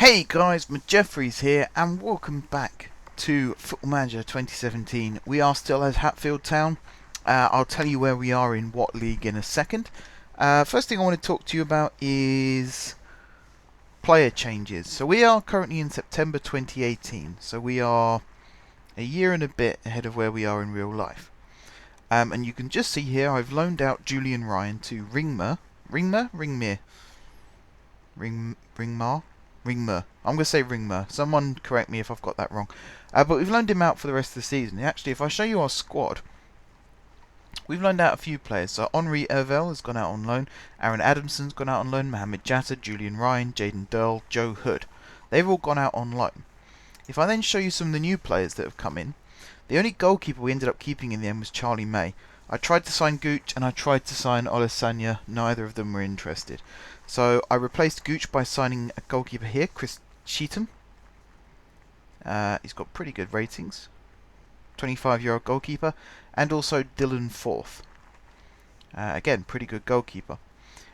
Hey guys, Jeffries here, and welcome back to Football Manager 2017. We are still at Hatfield Town. I'll tell you where we are in what league in a second. First thing I want to talk to you about is player changes. So we are currently in September 2018, so we are a year and a bit ahead of where we are in real life. And you can just see here I've loaned out Julian Ryan to Ringmer. Ringmer? Ringmer. I'm going to say Ringmer. Someone correct me if I've got that wrong. But we've loaned him out for the rest of the season. Actually, if I show you our squad, we've loaned out a few players. So Henri Hervel has gone out on loan. Aaron Adamson's gone out on loan. Mohamed Jatta, Julian Ryan, Jaden Durl, Joe Hood. They've all gone out on loan. If I then show you some of the new players that have come in, the only goalkeeper we ended up keeping in the end was Charlie May. I tried to sign Gooch and I tried to sign Olasanya. Neither of them were interested. So I replaced Gooch by signing a goalkeeper here, Chris Cheetham. He's got pretty good ratings. 25-year-old goalkeeper. And also Dylan Forth. Again, pretty good goalkeeper.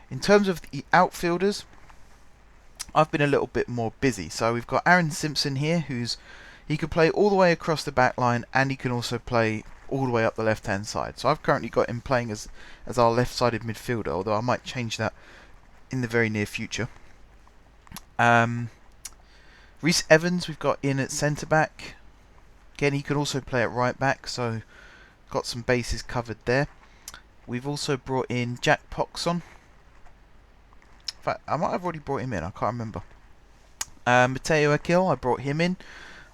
In terms of the outfielders, I've been a little bit more busy. So we've got Aaron Simpson here, he can play all the way across the back line, and he can also play all the way up the left-hand side. So I've currently got him playing as our left-sided midfielder, although I might change that in the very near future. Reece Evans we've got in at centre-back. Again, he can also play at right-back, so got some bases covered there. We've also brought in Jack Poxon. In fact, I might have already brought him in, I can't remember. Mateo Akil, I brought him in.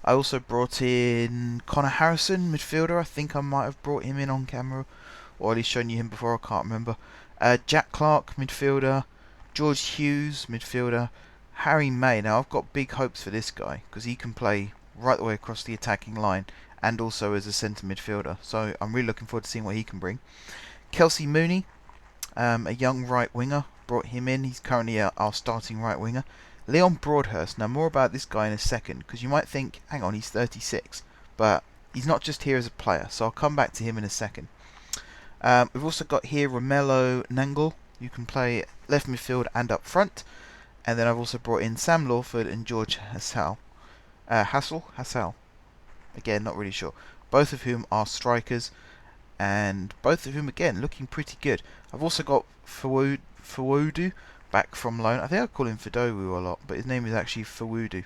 I also brought in Connor Harrison, midfielder. I think I might have brought him in on camera, or at least shown you him before, I can't remember. Jack Clark, midfielder. George Hughes, midfielder. Harry May. Now, I've got big hopes for this guy, because he can play right the way across the attacking line, and also as a centre midfielder. So I'm really looking forward to seeing what he can bring. Kelsey Mooney, a young right winger. Brought him in. He's currently our starting right winger. Leon Broadhurst. Now, more about this guy in a second, because you might think, hang on, he's 36. But he's not just here as a player, so I'll come back to him in a second. We've also got here Romelo Nangle. You can play left midfield and up front. And then I've also brought in Sam Lawford and George Hassel. Hassel. Again, not really sure. Both of whom are strikers. And both of whom, again, looking pretty good. I've also got Fawudu back from loan. I think I call him Fidowu a lot, but his name is actually Fawudu.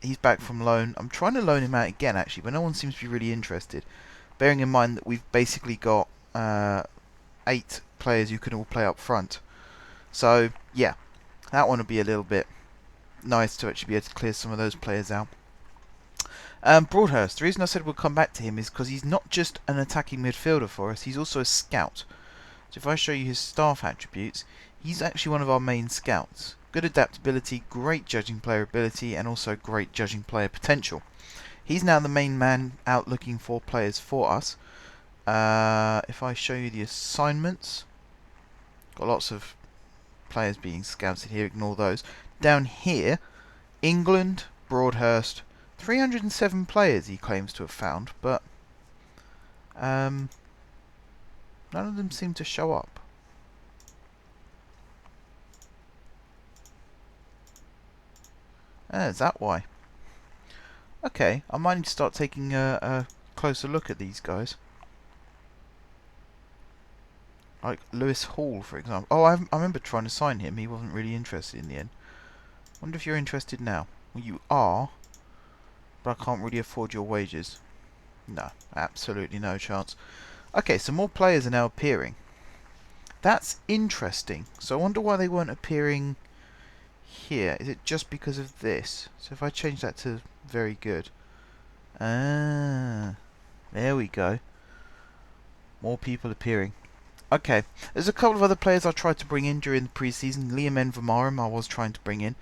He's back from loan. I'm trying to loan him out again, actually, but no one seems to be really interested. Bearing in mind that we've basically got 8 players who can all play up front. So, yeah, that one would be a little bit nice to actually be able to clear some of those players out. Broadhurst, the reason I said we'll come back to him is because he's not just an attacking midfielder for us, he's also a scout. So if I show you his staff attributes, he's actually one of our main scouts. Good adaptability, great judging player ability, and also great judging player potential. He's now the main man out looking for players for us. If I show you the assignments, got lots of players being scouted here, ignore those. Down here, England, Broadhurst, 307 players he claims to have found, but none of them seem to show up. Is that why? Okay, I might need to start taking a closer look at these guys. Like Lewis Hall, for example. Oh, I remember trying to sign him. He wasn't really interested in the end. Wonder if you're interested now. Well, you are, but I can't really afford your wages. No, absolutely no chance. Okay, so more players are now appearing. That's interesting. So I wonder why they weren't appearing here. Is it just because of this? So if I change that to very good. Ah, there we go. More people appearing. Okay, there's a couple of other players I tried to bring in during the pre-season. Liam Envermarum I was trying to bring in.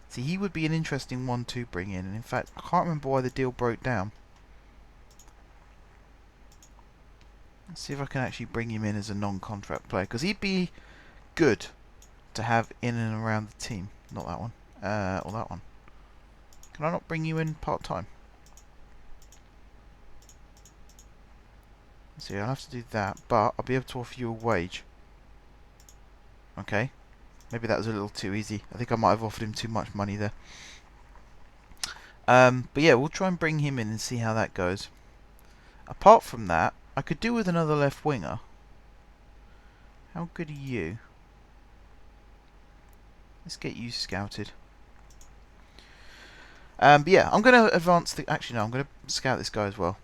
See, he would be an interesting one to bring in. And in fact, I can't remember why the deal broke down. Let's see if I can actually bring him in as a non-contract player, because he'd be good to have in and around the team. Not that one. Or that one. Can I not bring you in part-time? See, I'll have to do that, but I'll be able to offer you a wage. Okay. Maybe that was a little too easy. I think I might have offered him too much money there. But yeah, we'll try and bring him in and see how that goes. Apart from that, I could do with another left winger. How good are you? Let's get you scouted. But yeah, I'm going to advance the... Actually, no, I'm going to scout this guy as well.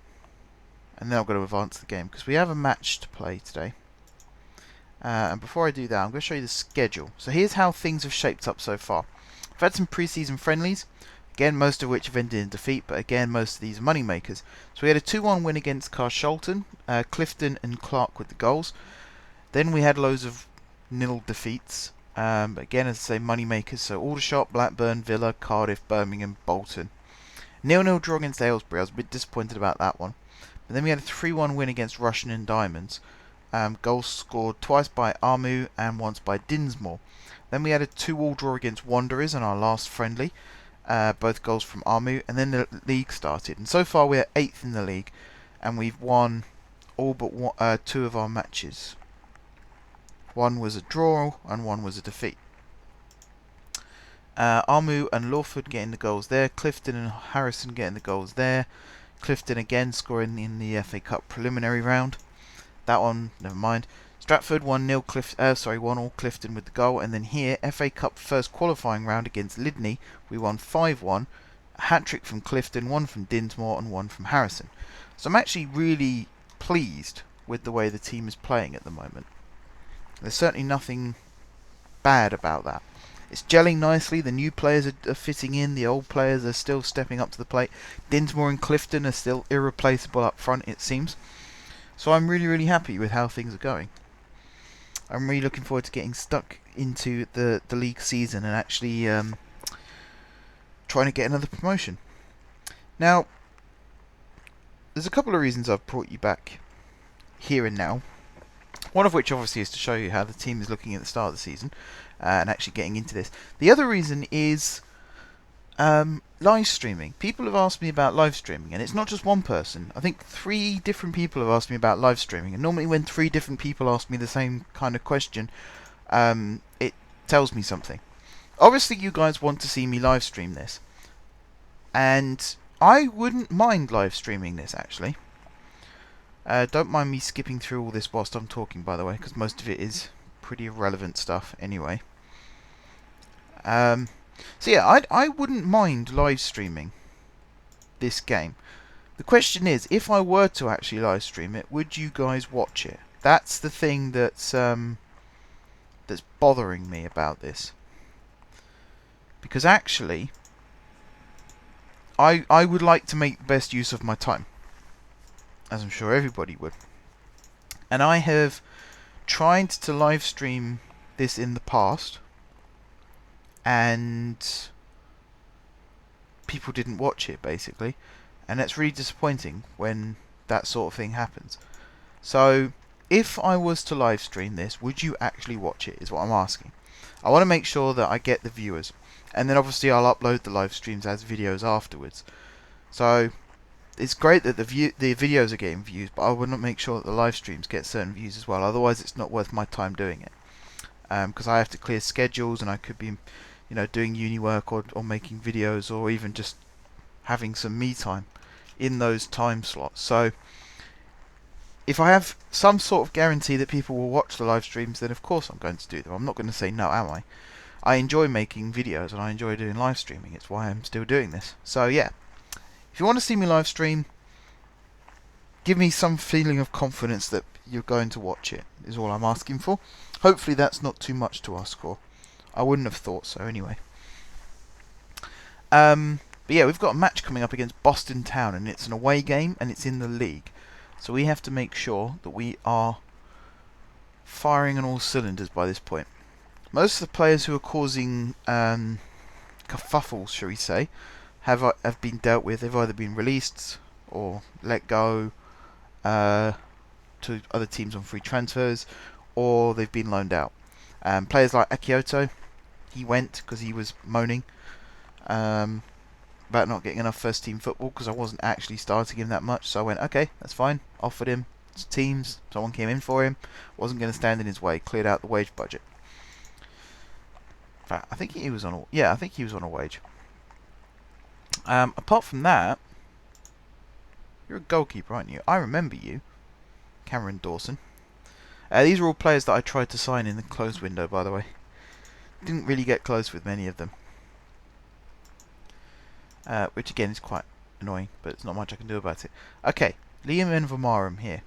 And then I'm going to advance the game, because we have a match to play today. And before I do that, I'm going to show you the schedule. So here's how things have shaped up so far. We've had some pre-season friendlies. Again, most of which have ended in defeat, but again, most of these are money makers. So we had a 2-1 win against Carshalton, Clifton and Clark with the goals. Then we had loads of nil defeats. But again, as I say, money makers. So Aldershot, Blackburn, Villa, Cardiff, Birmingham, Bolton. 0-0 draw against Aylesbury. I was a bit disappointed about that one. But then we had a 3-1 win against Russian and Diamonds. Goals scored twice by Armu and once by Dinsmore. Then we had a 2-2 draw against Wanderers in our last friendly. Both goals from Armu. And then the league started. And so far we're 8th in the league. And we've won all but 2 of our matches. One was a draw and one was a defeat. Armu and Lawford getting the goals there. Clifton and Harrison getting the goals there. Clifton again scoring in the FA Cup preliminary round. That one, never mind. Stratford 1-0 1-1 Clifton with the goal. And then here, FA Cup first qualifying round against Lydney, we won 5-1. A hat-trick from Clifton, 1 from Dinsmore and 1 from Harrison. So I'm actually really pleased with the way the team is playing at the moment. There's certainly nothing bad about that. It's gelling nicely. The new players are fitting in. The old players are still stepping up to the plate. Dinsmore and Clifton are still irreplaceable up front, it seems. So I'm really, really happy with how things are going. I'm really looking forward to getting stuck into the league season and actually trying to get another promotion. Now, there's a couple of reasons I've brought you back here and now. One of which obviously is to show you how the team is looking at the start of the season and actually getting into this. The other reason is live streaming. People have asked me about live streaming, and it's not just one person. I think 3 different people have asked me about live streaming, and normally when 3 different people ask me the same kind of question, it tells me something. Obviously you guys want to see me live stream this, and I wouldn't mind live streaming this actually. Don't mind me skipping through all this whilst I'm talking, by the way, because most of it is pretty irrelevant stuff anyway. So yeah, I wouldn't mind live streaming this game. The question is, if I were to actually live stream it, would you guys watch it? That's the thing that's bothering me about this. Because actually, I would like to make the best use of my time, as I'm sure everybody would. And I have tried to live stream this in the past, and people didn't watch it, basically. And that's really disappointing when that sort of thing happens. So, if I was to live stream this, would you actually watch it, is what I'm asking. I want to make sure that I get the viewers. And then obviously I'll upload the live streams as videos afterwards. So, it's great that the videos are getting views, but I want to make sure that the live streams get certain views as well. Otherwise it's not worth my time doing it. Because I have to clear schedules, and I could be, doing uni work or making videos, or even just having some me time in those time slots. So if I have some sort of guarantee that people will watch the live streams, then of course I'm going to do them. I'm not going to say no, am I? I enjoy making videos and I enjoy doing live streaming. It's why I'm still doing this. So yeah, if you want to see me live stream, give me some feeling of confidence that you're going to watch it, is all I'm asking for. Hopefully that's not too much to ask for. I wouldn't have thought so anyway. But yeah, we've got a match coming up against Boston Town, and it's an away game, and it's in the league. So we have to make sure that we are firing on all cylinders by this point. Most of the players who are causing kerfuffles, shall we say, have been dealt with. They've either been released or let go to other teams on free transfers, or they've been loaned out. Players like Akioto, he went because he was moaning about not getting enough first team football, because I wasn't actually starting him that much. So I went, okay, that's fine, offered him to teams, someone came in for him, wasn't going to stand in his way, cleared out the wage budget. I think he was on a, yeah, I think he was on a wage. Apart from that, you're a goalkeeper, aren't you? I remember you, Cameron Dawson. These are all players that I tried to sign in the closed window, by the way. Didn't really get close with many of them. Which again is quite annoying, but there's not much I can do about it. Okay, Liam Envermarum here.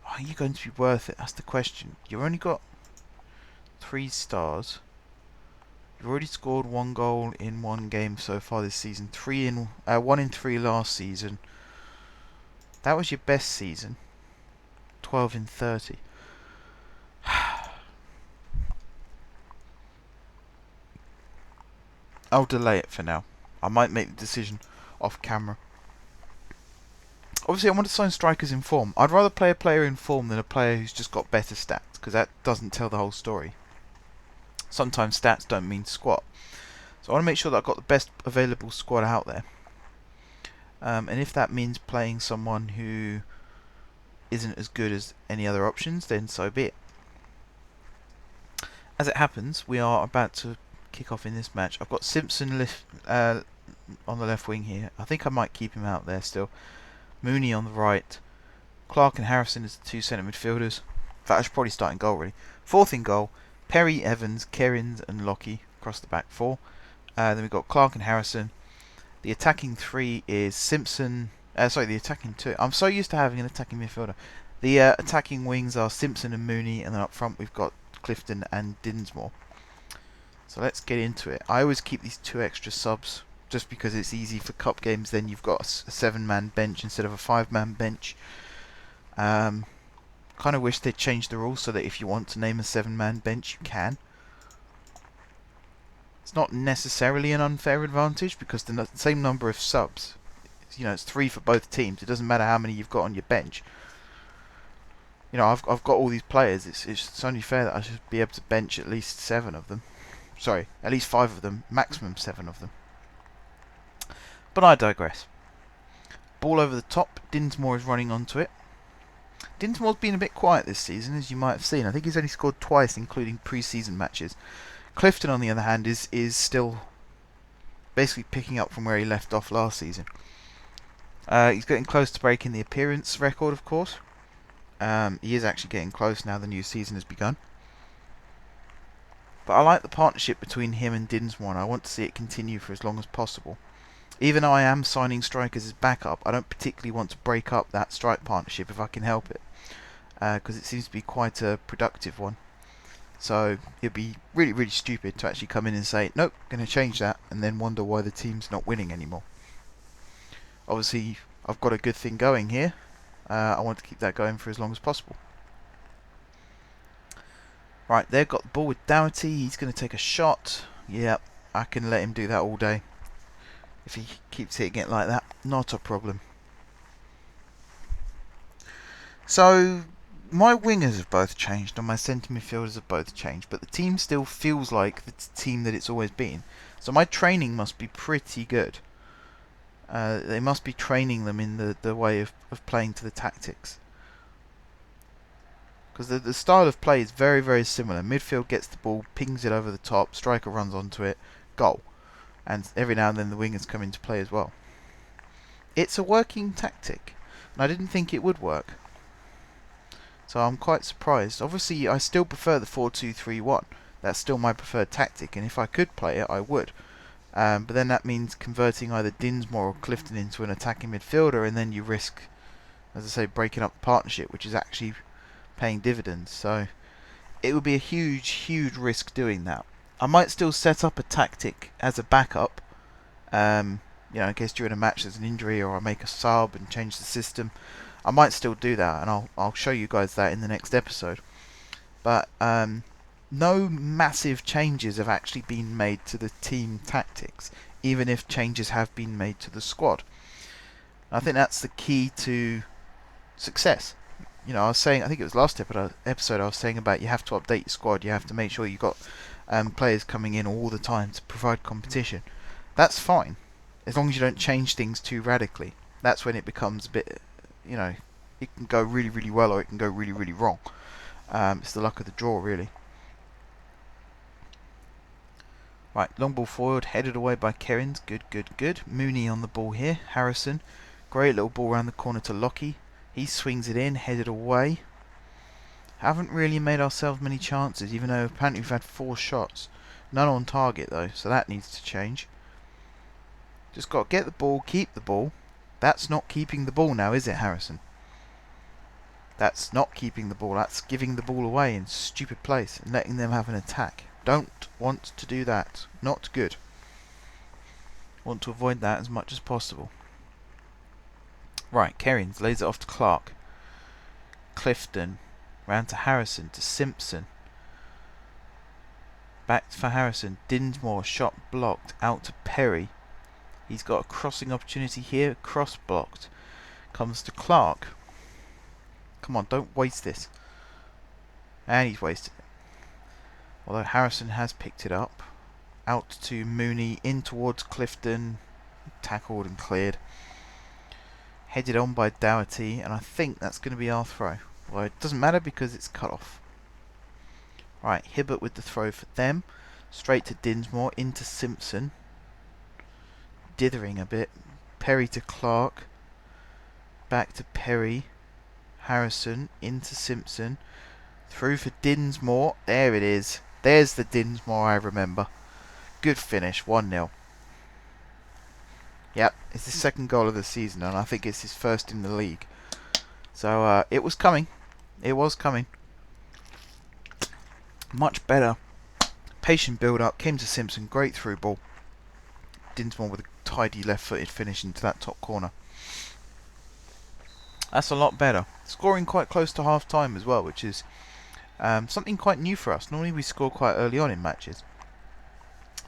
Are you going to be worth it? That's the question. You've only got 3 stars. You've already scored 1 goal in 1 game so far this season. 1 in 3 last season. That was your best season. 12 in 30. I'll delay it for now. I might make the decision off camera. Obviously, I want to sign strikers in form. I'd rather play a player in form than a player who's just got better stats, because that doesn't tell the whole story. Sometimes stats don't mean squat. So I want to make sure that I've got the best available squad out there. And if that means playing someone who isn't as good as any other options, then so be it. As it happens, we are about to kick off in this match. I've got Simpson on the left wing here. I think I might keep him out there still. Mooney on the right. Clark and Harrison as the 2 centre midfielders. In fact, I should probably start in goal really. 4th in goal, Perry, Evans, Kerins and Lockie across the back 4. Then we've got Clark and Harrison. The attacking 3 is Simpson. The attacking 2. I'm so used to having an attacking midfielder. The attacking wings are Simpson and Mooney, and then up front we've got Clifton and Dinsmore. So let's get into it. I always keep these 2 extra subs just because it's easy for cup games. Then you've got a 7-man bench instead of a 5-man bench. Kind of wish they'd change the rules so that if you want to name a 7-man bench, you can. It's not necessarily an unfair advantage because the same number of subs, you know, it's 3 for both teams. It doesn't matter how many you've got on your bench. You know, I've got all these players. It's only fair that I should be able to bench at least 7 of them. Sorry, at least 5 of them, maximum 7 of them. But I digress. Ball over the top. Dinsmore is running onto it. Dinsmore's been a bit quiet this season, as you might have seen. I think he's only scored twice, including pre-season matches. Clifton, on the other hand, is still basically picking up from where he left off last season. He's getting close to breaking the appearance record, of course. He is actually getting close now the new season has begun. But I like the partnership between him and Dinsmore, and I want to see it continue for as long as possible. Even though I am signing strikers as backup, I don't particularly want to break up that strike partnership if I can help it. Because it seems to be quite a productive one. So it'd be really, really stupid to actually come in and say, nope, going to change that, and then wonder why the team's not winning anymore. Obviously, I've got a good thing going here. I want to keep that going for as long as possible. Right, they've got the ball with Dougherty. He's going to take a shot. Yep, I can let him do that all day. If he keeps hitting it like that, not a problem. So, my wingers have both changed and my centre midfielders have both changed, but the team still feels like the team that it's always been. So my training must be pretty good. They must be training them in the way of playing to the tactics. Because the style of play is very, very similar. Midfield gets the ball, pings it over the top, striker runs onto it, goal. And every now and then the wingers come into play as well. It's a working tactic, and I didn't think it would work. So I'm quite surprised. Obviously, I still prefer the 4-2-3-1. That's still my preferred tactic, and if I could play it, I would. But then that means converting either Dinsmore or Clifton into an attacking midfielder, and then you risk, as I say, breaking up the partnership, which is actually paying dividends. So it would be a huge, huge risk doing that. I might still set up a tactic as a backup, you know, in case during a match there's an injury or I make a sub and change the system. I might still do that, and I'll show you guys that in the next episode. But no massive changes have actually been made to the team tactics, even if changes have been made to the squad. I think that's the key to success. You know, I was saying, I think it was last episode I was saying about you have to update your squad. You have to make sure you've got players coming in all the time to provide competition. That's fine, as long as you don't change things too radically. That's when it becomes a bit, you know, it can go really, really well or it can go really, really wrong. It's the luck of the draw, really. Right, long ball forward, headed away by Kerins. Good, good, good. Mooney on the ball here. Harrison. Great little ball around the corner to Lockie. He swings it in, headed away. Haven't really made ourselves many chances, even though apparently we've had 4 shots. None on target though, so that needs to change. Just got to get the ball, keep the ball. That's not keeping the ball now, is it, Harrison? That's not keeping the ball. That's giving the ball away in stupid place and letting them have an attack. Don't want to do that. Not good. Want to avoid that as much as possible. Right, Kerins lays it off to Clark. Clifton. Round to Harrison, to Simpson. Back for Harrison. Dinsmore, shot blocked. Out to Perry. He's got a crossing opportunity here. Cross blocked. Comes to Clark. Come on, don't waste this. And he's wasted it. Although Harrison has picked it up. Out to Mooney. In towards Clifton. Tackled and cleared. Headed on by Dougherty. And I think that's going to be our throw. Well, it doesn't matter because it's cut off. Right, Hibbert with the throw for them. Straight to Dinsmore, into Simpson. Dithering a bit. Perry to Clark. Back to Perry. Harrison, into Simpson. Through for Dinsmore. There it is. There's the Dinsmore I remember. Good finish, 1-0. Yep, it's his 2nd goal of the season, and I think it's his 1st in the league. So, it was coming. It was coming. Much better. Patient build-up. Came to Simpson. Great through ball. Dinsmore with a tidy left-footed finish into that top corner. That's a lot better. Scoring quite close to half-time as well, which is something quite new for us. Normally we score quite early on in matches.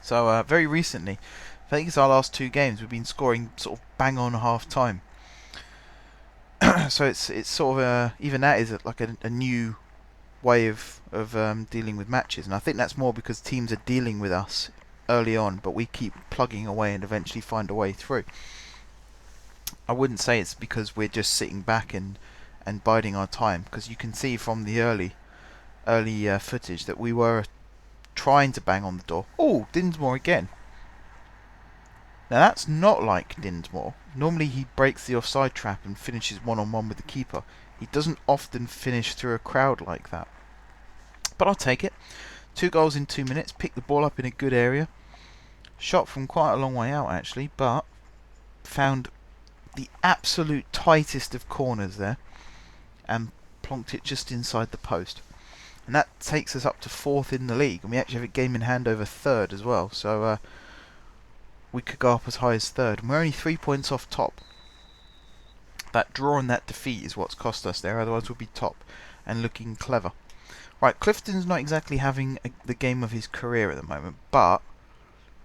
So, very recently, I think it's our last 2 games, we've been scoring sort of bang on half-time. So it's sort of even that is like a new way of dealing with matches, and I think that's more because teams are dealing with us early on, but we keep plugging away and eventually find a way through. I wouldn't say it's because we're just sitting back and biding our time, because you can see from the early footage that we were trying to bang on the door. Oh, Dinsmore again. Now that's not like Dinsmore. Normally he breaks the offside trap and finishes one-on-one with the keeper. He doesn't often finish through a crowd like that. But I'll take it. 2 goals in 2 minutes. Picked the ball up in a good area. Shot from quite a long way out actually, but found the absolute tightest of corners there and plonked it just inside the post. And that takes us up to 4th in the league, and we actually have a game in hand over 3rd as well. So we could go up as high as 3rd, and we're only 3 points off top. That draw and that defeat is what's cost us there, otherwise we'll be top and looking clever. Right, Clifton's not exactly having the game of his career at the moment, but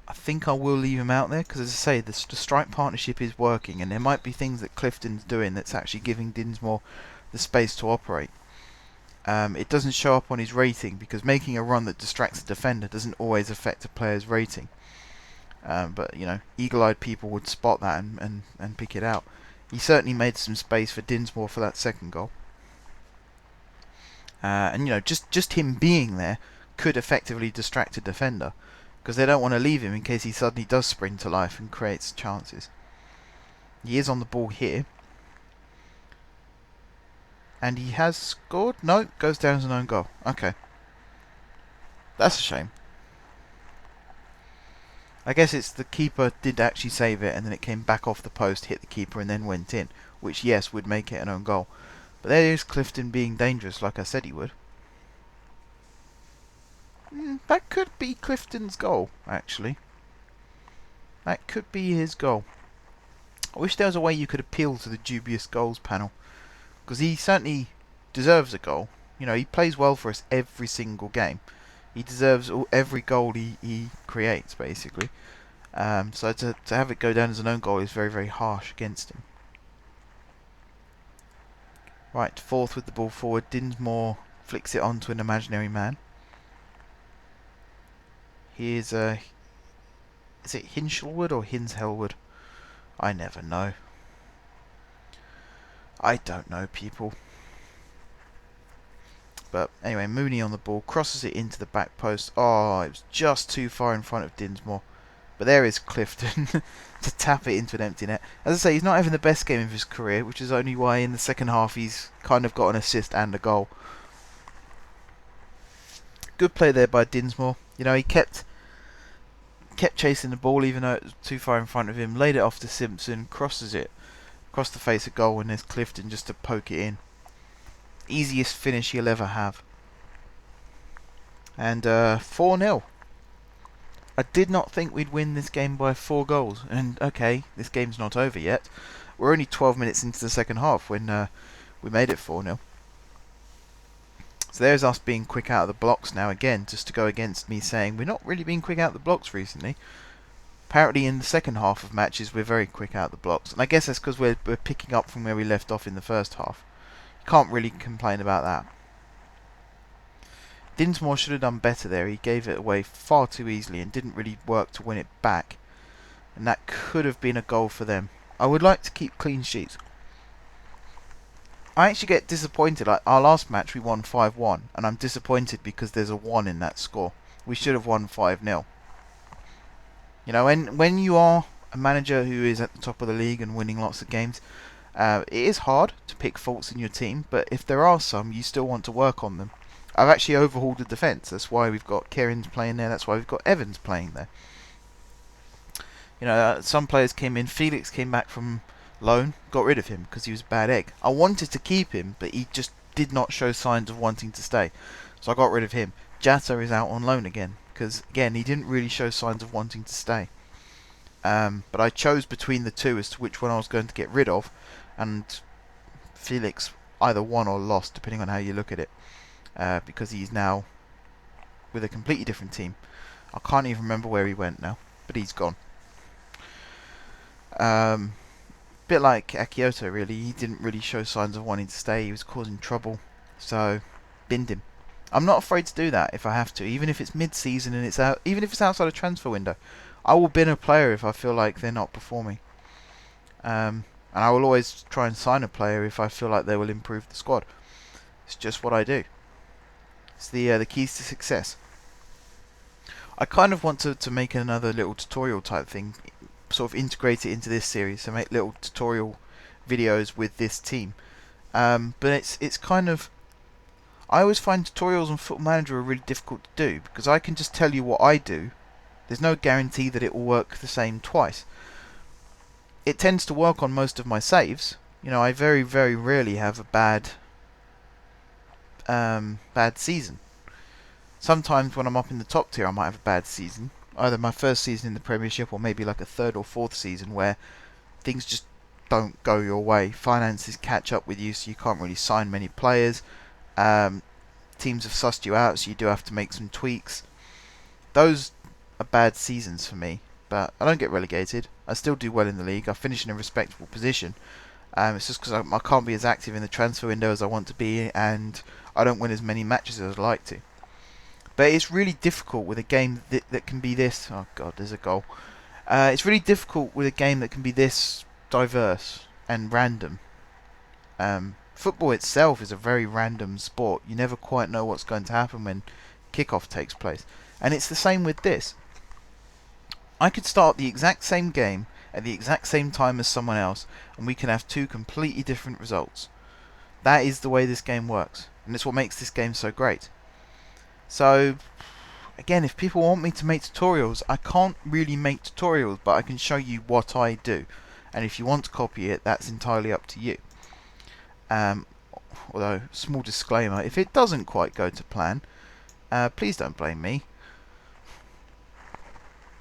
I think I will leave him out there, because as I say, the strike partnership is working, and there might be things that Clifton's doing that's actually giving Dinsmore the space to operate. It doesn't show up on his rating, because making a run that distracts a defender doesn't always affect a player's rating. But, you know, eagle-eyed people would spot that and pick it out. He certainly made some space for Dinsmore for that 2nd goal. And, you know, just him being there could effectively distract a defender, because they don't want to leave him in case he suddenly does spring to life and creates chances. He is on the ball here. And he has scored? No, goes down as an own goal. Okay. That's a shame. I guess it's the keeper did actually save it, and then it came back off the post, hit the keeper, and then went in. Which, yes, would make it an own goal. But there is Clifton being dangerous, like I said he would. That could be Clifton's goal, actually. That could be his goal. I wish there was a way you could appeal to the dubious goals panel, because he certainly deserves a goal. You know, he plays well for us every single game. He deserves every goal he creates, basically. So to have it go down as an own goal is very, very harsh against him. Right, 4th with the ball forward. Dinsmore flicks it onto an imaginary man. Here's is it Hinshelwood or Hinshelwood? I never know. I don't know, people. But anyway, Mooney on the ball, crosses it into the back post. Oh, it was just too far in front of Dinsmore. But there is Clifton to tap it into an empty net. As I say, he's not having the best game of his career, which is only why in the second half he's kind of got an assist and a goal. Good play there by Dinsmore. You know, he kept chasing the ball even though it was too far in front of him. Laid it off to Simpson, crosses it across the face of goal, and there's Clifton just to poke it in. Easiest finish he'll ever have. And 4-0. I did not think we'd win this game by 4 goals. And okay, this game's not over yet. We're only 12 minutes into the second half when we made it 4-0. So there's us being quick out of the blocks now again, just to go against me saying we're not really being quick out of the blocks recently. Apparently in the second half of matches we're very quick out of the blocks. And I guess that's because we're picking up from where we left off in the first half. Can't really complain about that. Dinsmore should have done better there. He gave it away far too easily and didn't really work to win it back. And that could have been a goal for them. I would like to keep clean sheets. I actually get disappointed. Like our last match we won 5-1 and I'm disappointed because there's a 1 in that score. We should have won 5-0. You know, when you are a manager who is at the top of the league and winning lots of games, it is hard to pick faults in your team, but if there are some, you still want to work on them. I've actually overhauled the defence. That's why we've got Kieran's playing there. That's why we've got Evans playing there. You know, some players came in. Felix came back from loan. Got rid of him because he was a bad egg. I wanted to keep him, but he just did not show signs of wanting to stay. So I got rid of him. Jatta is out on loan again because, again, he didn't really show signs of wanting to stay. But I chose between the two as to which one I was going to get rid of. And Felix either won or lost, depending on how you look at it. Because he's now with a completely different team. I can't even remember where he went now, but he's gone. Bit like Akioto, really. He didn't really show signs of wanting to stay. He was causing trouble, so binned him. I'm not afraid to do that if I have to, even if it's mid-season and it's out, even if it's outside a transfer window. I will bin a player if I feel like they're not performing. And I will always try and sign a player if I feel like they will improve the squad. It's just what I do. It's the keys to success. I kind of want to make another little tutorial type thing, sort of integrate it into this series, so make little tutorial videos with this team. But it's kind of, I always find tutorials on Football Manager are really difficult to do because I can just tell you what I do. There's no guarantee that it will work the same twice. It tends to work on most of my saves. You know, I very, very rarely have a bad season. Sometimes when I'm up in the top tier I might have a bad season. Either my first season in the Premiership or maybe like a third or fourth season where things just don't go your way. Finances catch up with you, so you can't really sign many players. Teams have sussed you out, so you do have to make some tweaks. Those are bad seasons for me, but I don't get relegated. I still do well in the league. I finish in a respectable position. It's just because I can't be as active in the transfer window as I want to be, and I don't win as many matches as I'd like to. But it's really difficult with a game that can be this... Oh god, there's a goal. It's really difficult with a game that can be this diverse and random. Football itself is a very random sport. You never quite know what's going to happen when kickoff takes place. And it's the same with this. I could start the exact same game at the exact same time as someone else, and we can have 2 completely different results. That is the way this game works, and it's what makes this game so great. So, again, if people want me to make tutorials, I can't really make tutorials, but I can show you what I do. And if you want to copy it, that's entirely up to you. Although, small disclaimer, if it doesn't quite go to plan, please don't blame me.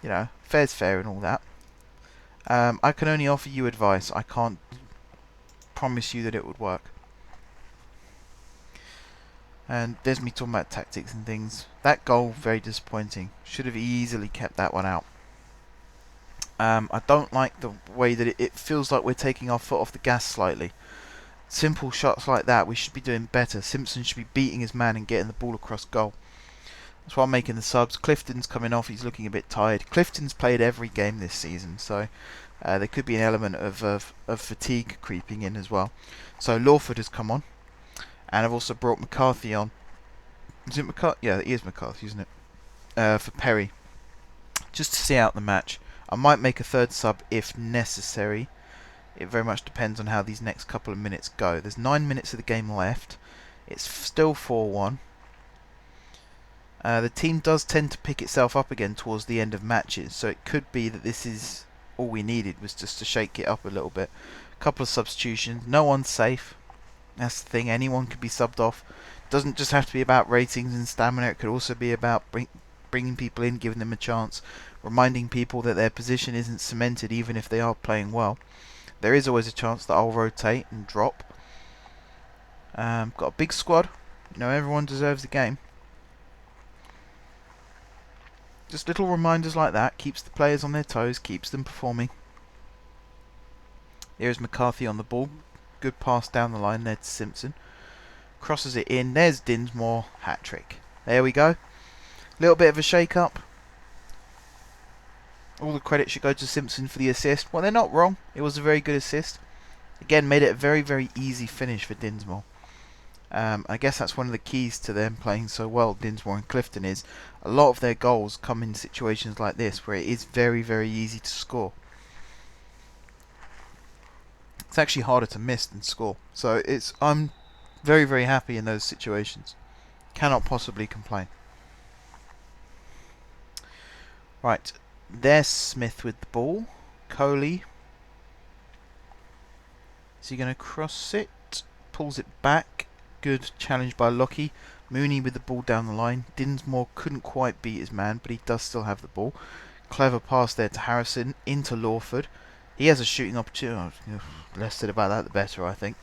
You know, fair's fair and all that. I can only offer you advice. I can't promise you that it would work. And there's me talking about tactics and things. That goal, very disappointing. Should have easily kept that one out. I don't like the way that it feels like we're taking our foot off the gas slightly. Simple shots like that, we should be doing better. Simpson should be beating his man and getting the ball across goal. That's why I'm making the subs. Clifton's coming off, he's looking a bit tired. Clifton's played every game this season, so there could be an element of fatigue creeping in as well. So Lawford has come on, and I've also brought McCarthy on. Is it McCarthy? Yeah, it is McCarthy, isn't it? For Perry. Just to see out the match. I might make a third sub if necessary. It very much depends on how these next couple of minutes go. There's 9 minutes of the game left. It's still 4-1. The team does tend to pick itself up again towards the end of matches, so it could be that this is all we needed, was just to shake it up a little bit. A couple of substitutions. No one's safe. That's the thing. Anyone could be subbed off. Doesn't just have to be about ratings and stamina. It could also be about bringing people in, giving them a chance, reminding people that their position isn't cemented even if they are playing well. There is always a chance that I'll rotate and drop. Got a big squad. You know, everyone deserves the game. Just little reminders like that keeps the players on their toes, keeps them performing. Here's McCarthy on the ball. Good pass down the line there to Simpson. Crosses it in. There's Dinsmore. Hat-trick. There we go. Little bit of a shake-up. All the credit should go to Simpson for the assist. Well, they're not wrong. It was a very good assist. Again, made it a very, very easy finish for Dinsmore. I guess that's one of the keys to them playing so well, Dinsmore and Clifton, is a lot of their goals come in situations like this where it is very, very easy to score. It's actually harder to miss than score. So I'm very, very happy in those situations. Cannot possibly complain. Right, there's Smith with the ball. Coley. Is he going to cross it? Pulls it back. Good challenge by Lockie. Mooney with the ball down the line. Dinsmore couldn't quite beat his man, but he does still have the ball. Clever pass there to Harrison, into Lawford. He has a shooting opportunity. Oh, less said about that, the better, I think.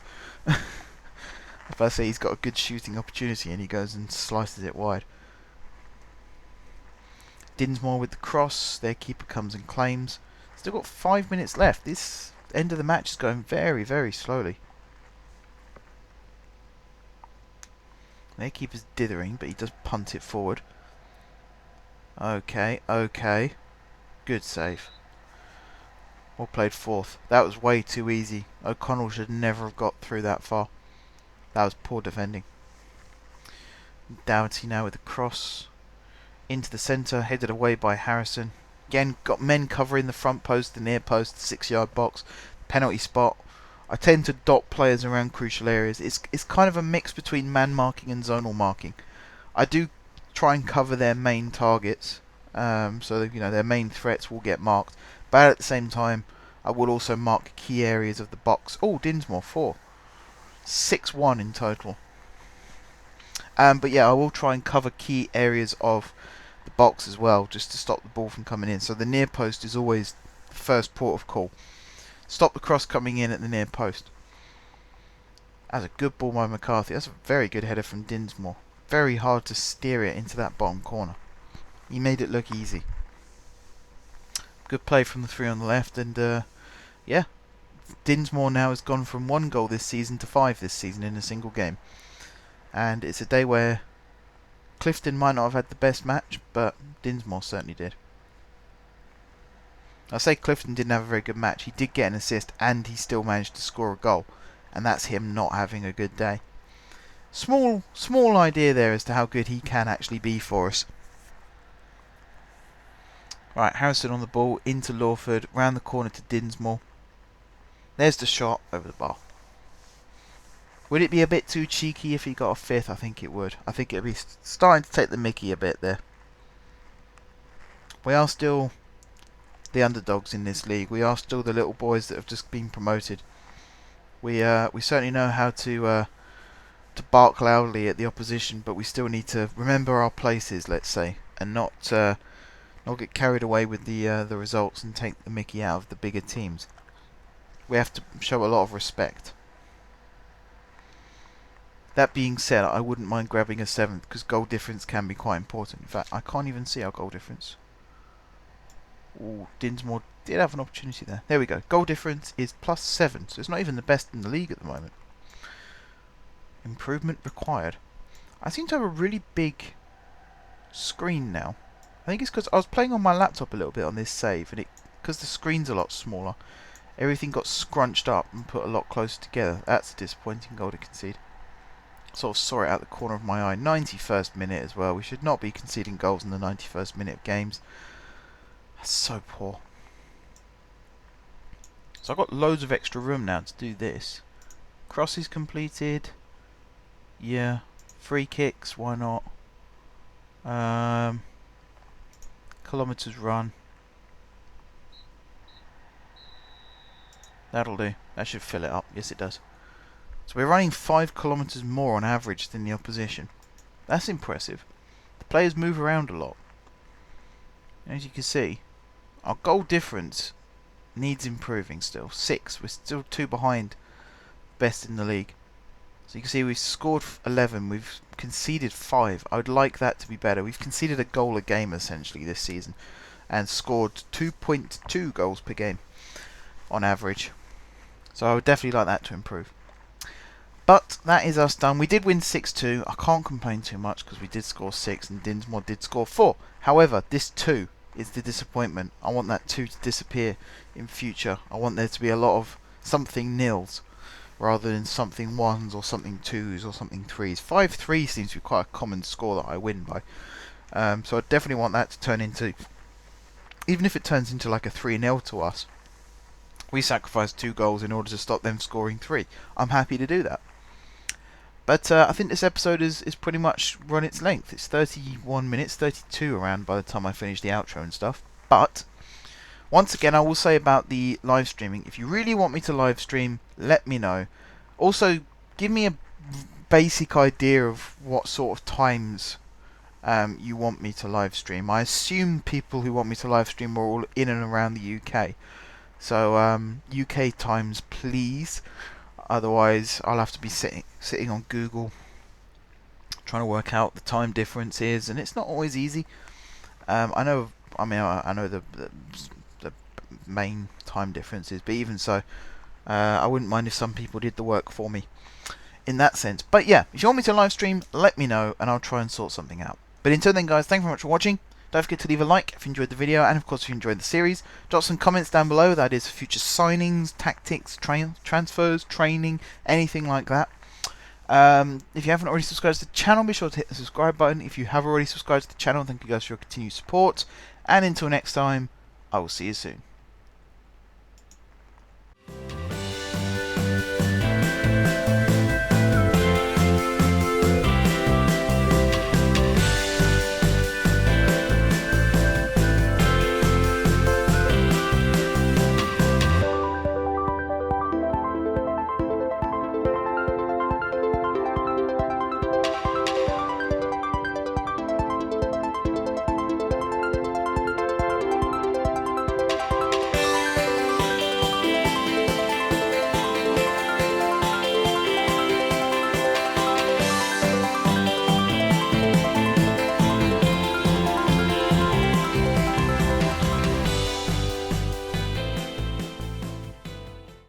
If I say he's got a good shooting opportunity and he goes and slices it wide. Dinsmore with the cross. Their keeper comes and claims. Still got 5 minutes left. This end of the match is going very, very slowly. Their keeper's dithering, but he does punt it forward. Okay, okay. Good save. Well played fourth. That was way too easy. O'Connell should never have got through that far. That was poor defending. Dougherty now with the cross. Into the centre, headed away by Harrison. Again, got men covering the front post, the near post, the 6-yard box. Penalty spot. I tend to dot players around crucial areas. It's kind of a mix between man marking and zonal marking. I do try and cover their main targets, so that, you know, their main threats will get marked. But at the same time, I will also mark key areas of the box. Oh, Dinsmore 4, 6-1 in total. But yeah, I will try and cover key areas of the box as well, just to stop the ball from coming in. So the near post is always the first port of call. Stop the cross coming in at the near post. That's a good ball by McCarthy. That's a very good header from Dinsmore. Very hard to steer it into that bottom corner. He made it look easy. Good play from the three on the left, and yeah, Dinsmore now has gone from 1 goal this season to 5 this season in a single game. And it's a day where Clifton might not have had the best match, but Dinsmore certainly did. I say Clifton didn't have a very good match. He did get an assist and he still managed to score a goal. And that's him not having a good day. Small idea there as to how good he can actually be for us. Right, Harrison on the ball, into Lawford, round the corner to Dinsmore. There's the shot over the bar. Would it be a bit too cheeky if he got a fifth? I think it would. I think it'd be starting to take the mickey a bit there. We are still the underdogs in this league. We are still the little boys that have just been promoted. We certainly know how to bark loudly at the opposition, but we still need to remember our places, let's say, and not get carried away with the results and take the mickey out of the bigger teams. We have to show a lot of respect. That being said, I wouldn't mind grabbing a 7th because goal difference can be quite important. In fact, I can't even see our goal difference. Ooh, Dinsmore did have an opportunity there. There we go. Goal difference is +7, so it's not even the best in the league at the moment. Improvement required. I seem to have a really big screen now. I think it's because I was playing on my laptop a little bit on this save, and because the screen's a lot smaller, everything got scrunched up and put a lot closer together. That's a disappointing goal to concede. Sort of saw it out the corner of my eye. 91st minute as well. We should not be conceding goals in the 91st minute of games. That's so poor. So I've got loads of extra room now to do this. Crosses completed. Yeah. Free kicks, why not? Kilometres run. That'll do. That should fill it up. Yes, it does. So we're running 5 kilometres more on average than the opposition. That's impressive. The players move around a lot. As you can see, our goal difference needs improving still. 6. We're still 2 behind best in the league. So you can see we've scored 11. We've conceded 5. I would like that to be better. We've conceded a goal a game essentially this season and scored 2.2 goals per game on average. So I would definitely like that to improve. But that is us done. We did win 6-2. I can't complain too much because we did score 6 and Dinsmore did score 4. However, this 2 is the disappointment. I want that 2 to disappear in future. I want there to be a lot of something nils rather than something 1s or something 2s or something 3s. 5-3 seems to be quite a common score that I win by. So I definitely want that to turn into, even if it turns into like a 3-0 to us. We sacrificed 2 goals in order to stop them scoring 3. I'm happy to do that. But I think this episode is pretty much run its length. It's 31 minutes, 32 around by the time I finish the outro and stuff. But once again, I will say about the live streaming. If you really want me to live stream, let me know. Also, give me a basic idea of what sort of times you want me to live stream. I assume people who want me to live stream are all in and around the UK. So UK times, please. Otherwise, I'll have to be sitting on Google trying to work out the time differences, and it's not always easy. I know the main time differences, but even so, I wouldn't mind if some people did the work for me in that sense. But yeah, if you want me to live stream, let me know, and I'll try and sort something out. But until then, guys, thank you very much for watching. Don't forget to leave a like if you enjoyed the video, and of course if you enjoyed the series. Drop some comments down below, that is for future signings, tactics, transfers, training, anything like that. If you haven't already subscribed to the channel, be sure to hit the subscribe button. If you have already subscribed to the channel, thank you guys for your continued support. And until next time, I will see you soon.